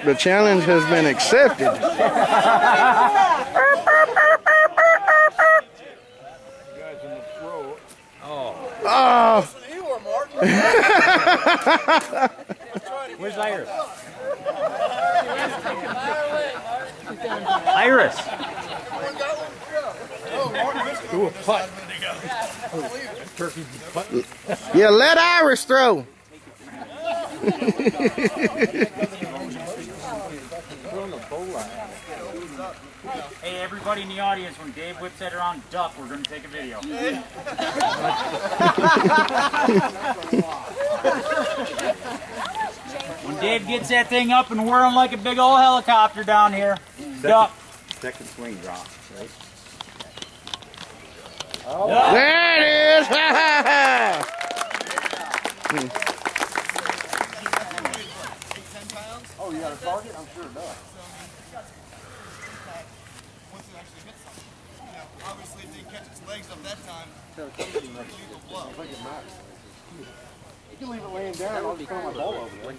The challenge has been accepted. Oh. Where's Iris? Iris. Ooh, a putt. Turkey putt. Yeah, let Iris throw. Hey, everybody in the audience, when Dave whips that around duck, we're going to take a video. When Dave gets that thing up and whirling like a big old helicopter down here, duck. Second swing drop, right? Oh. There it is! Oh, you got a target? I'm sure it does. Once it actually hits something. You know, obviously if they catch its legs up that time, it's a lethal blow. I think it matters. You can leave it laying down, I'll just throw my ball over there.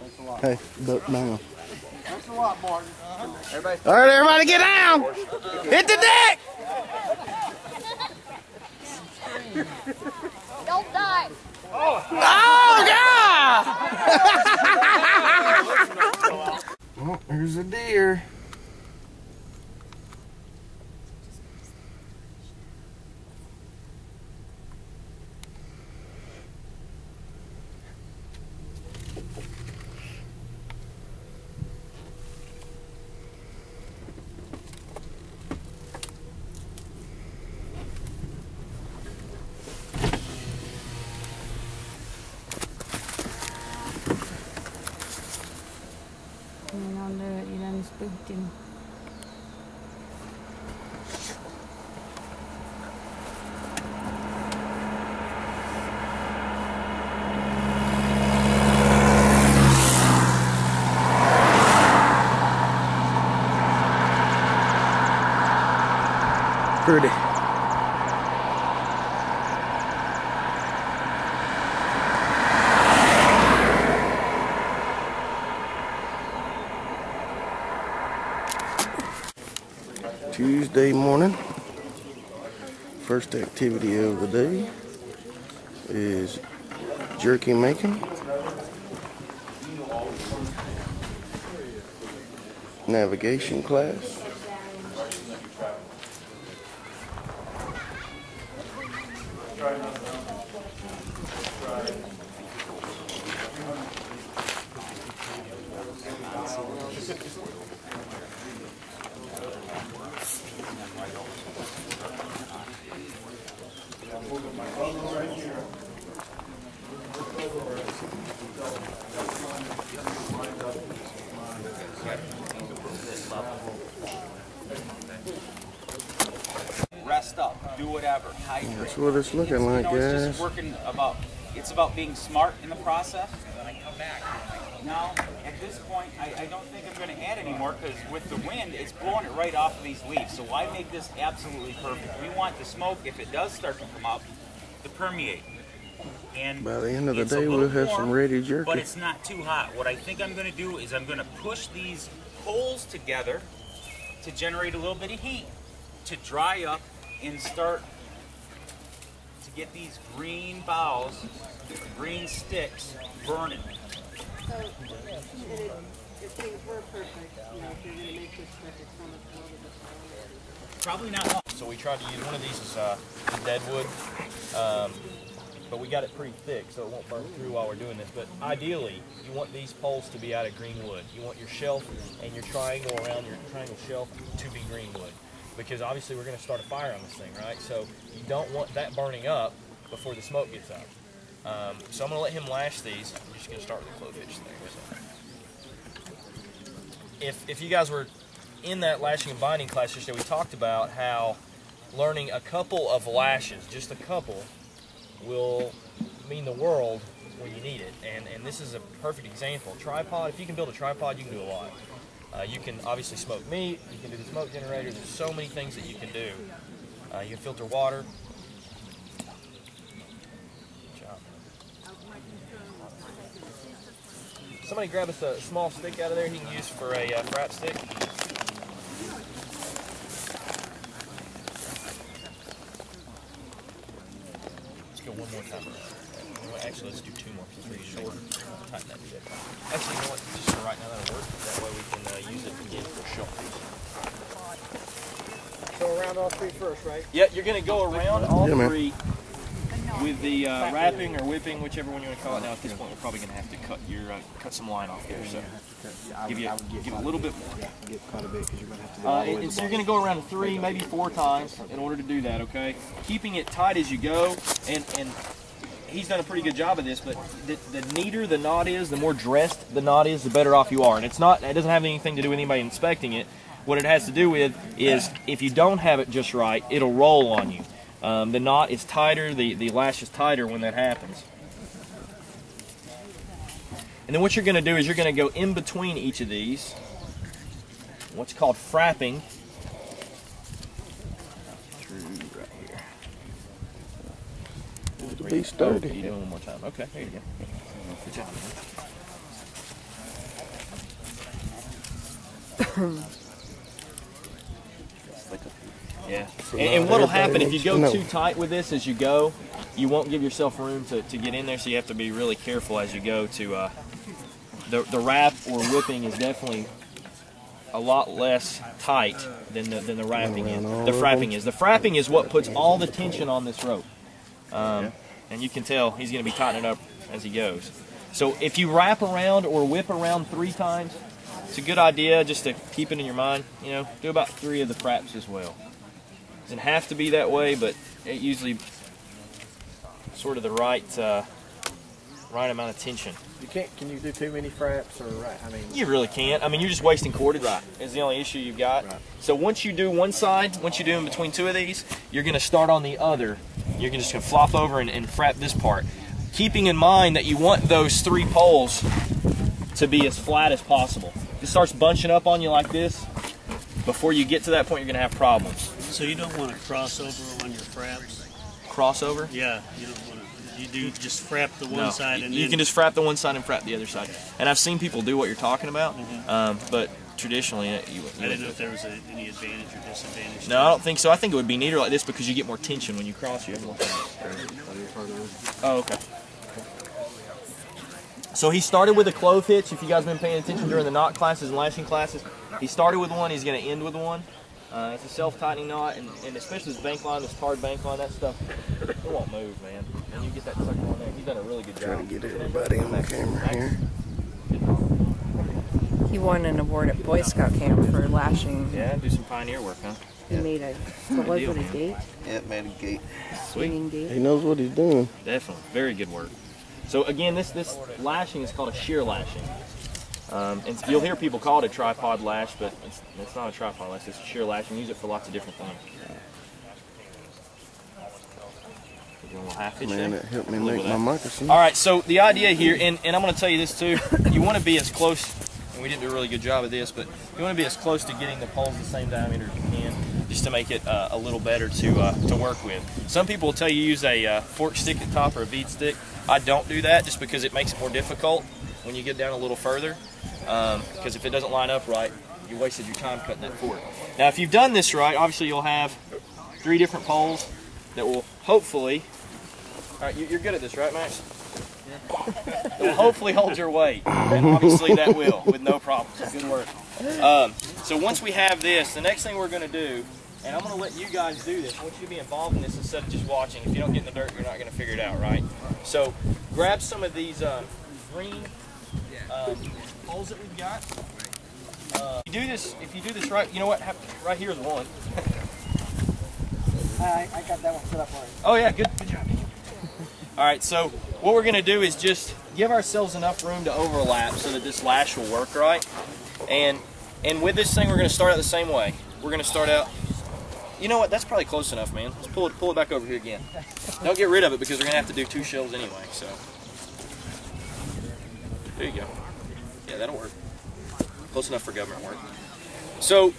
Thanks a lot. Hey, duck down. Thanks a lot, Martin. All right, everybody get down! Hit the deck! Don't die! Oh, God! Oh, there's a deer. I den spooken. Pretty. Tuesday morning, first activity of the day is jerky making, navigation class, Rest up, do whatever, hydrate. That's what it's looking like, It's guys. just working about, it's about being smart in the process. Now, at this point, I don't think I'm going to add any more because with the wind, it's blowing it right off of these leaves. So why make this absolutely perfect? We want the smoke, if it does start to come up, to permeate. And by the end of the day, we'll have some ready jerky. But it's not too hot. What I think I'm going to do is I'm going to push these poles together to generate a little bit of heat, to dry up and start to get these green boughs, green sticks burning. So, if things were perfect, you know, if you're going to make this perfect, how much more would this Probably not long. So we tried to use one of these as dead wood, but we got it pretty thick so it won't burn through while we're doing this. But ideally, you want these poles to be out of green wood. You want your shelf and your triangle around your triangle shelf to be green wood. Because obviously we're going to start a fire on this thing, right? So you don't want that burning up before the smoke gets up. So I'm going to let him lash these. I'm just going to start with the clove hitch thing. If you guys were in that lashing and binding class yesterday, we talked about how learning a couple of lashes, just a couple, will mean the world when you need it. And this is a perfect example. Tripod, if you can build a tripod, you can do a lot. You can obviously smoke meat, you can do the smoke generator, there's so many things that you can do. You can filter water. Good job. somebody grab us a small stick out of there he can use for a frap stick. Let's go one more time around. Actually, let's do two more because it's pretty short. Tighten that bit. Actually, you know what? Just for right now, that'll work. That way we can use it again for sharks. So around all three first, right? Yeah, you're going to go around all three with the wrapping or whipping, whichever one you want to call it. Now, at this point, we're probably going to have to cut some line off there. So give a little bit more. Get quite a bit because you're going to have to. And so you're going to go around 3, maybe 4 times in order to do that. Okay, keeping it tight as you go, and he's done a pretty good job of this. But the neater the knot is, the more dressed the knot is, the better off you are. And it's not. It doesn't have anything to do with anybody inspecting it. What it has to do with is if you don't have it just right, it'll roll on you. The knot is tighter, the lash is tighter when that happens. And then what you're going to do is you're going to go in between each of these, what's called frapping. Through right here. To be sturdy. You do it one more time. Okay, there you go. Good job, man. Yeah, and what'll happen if you go too tight with this as you go, you won't give yourself room to get in there, so you have to be really careful as you go to, the wrap or whipping is definitely a lot less tight than the wrapping is. The frapping is. The frapping is what puts all the tension on this rope. And you can tell he's going to be tightening up as he goes. So if you wrap around or whip around 3 times, it's a good idea just to keep it in your mind. You know, do about 3 of the fraps as well. Doesn't have to be that way, but it usually sort of the right amount of tension. You can't. Can you do too many fraps or right? I mean, you really can't. I mean, you're just wasting cordage. Right. Is the only issue you've got. Right. So once you do one side, once you do in between 2 of these, you're going to start on the other. You're just going to flop over and frap this part, keeping in mind that you want those 3 poles to be as flat as possible. If it starts bunching up on you like this, before you get to that point, you're going to have problems. So you don't want to cross over on your fraps? Crossover? Yeah, you don't want to. You do just frap the one side and you can just frap the one side and frap the other side. And I've seen people do what you're talking about, but traditionally, I didn't know if there was any advantage or disadvantage. No, I don't think so. I think it would be neater like this because you get more tension when you cross. You have more. Oh, okay. So he started with a clove hitch. If you guys have been paying attention during the knot classes and lashing classes, he started with one. He's going to end with one. It's a self-tightening knot, and especially this bank line, this tarred bank line, that stuff, it won't move, man. And you get that sucker on there. He's done a really good job. Trying to get everybody on the camera here. He won an award at Boy Scout camp for lashing. Yeah, do some pioneer work, huh? He made a, what was it, a gate? Yeah, made a gate. Swinging gate. He knows what he's doing. Definitely. Very good work. So again, this lashing is called a shear lashing. And you'll hear people call it a tripod lash, but it's not a tripod lash, it's a shear lash, and use it for lots of different things. Man, it helped me make my moccasin. All right, so the idea here, and I'm going to tell you this too, you want to be as close, and we didn't do a really good job of this, but you want to be as close to getting the poles the same diameter as you can, just to make it a little better to work with. Some people will tell you use a fork stick at top or a bead stick. I don't do that just because it makes it more difficult when you get down a little further, because if it doesn't line up right, you wasted your time cutting that fork. Now if you've done this right, obviously you'll have 3 different poles that will hopefully, all right, you're good at this, right, Max? Yeah. It will hopefully hold your weight, and obviously that will, with no problems. Good work. So once we have this, the next thing we're going to do, and I'm going to let you guys do this. I want you to be involved in this instead of just watching. If you don't get in the dirt, you're not going to figure it out, right? So grab some of these green poles that we've got. If you do this right, you know what? Right here is one. I got that one set up already. Oh yeah, good job. All right, so what we're going to do is just give ourselves enough room to overlap so that this lash will work right. And with this thing, we're going to start out the same way. We're going to start out. You know what? That's probably close enough, man. Let's pull it back over here again. Don't get rid of it because we're going to have to do 2 shells anyway. So there you go. Yeah, that'll work. Close enough for government work. So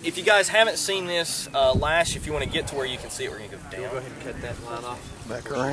if you guys haven't seen this lash, if you want to get to where you can see it, we're going to go down. Go ahead and cut that line off. Back around.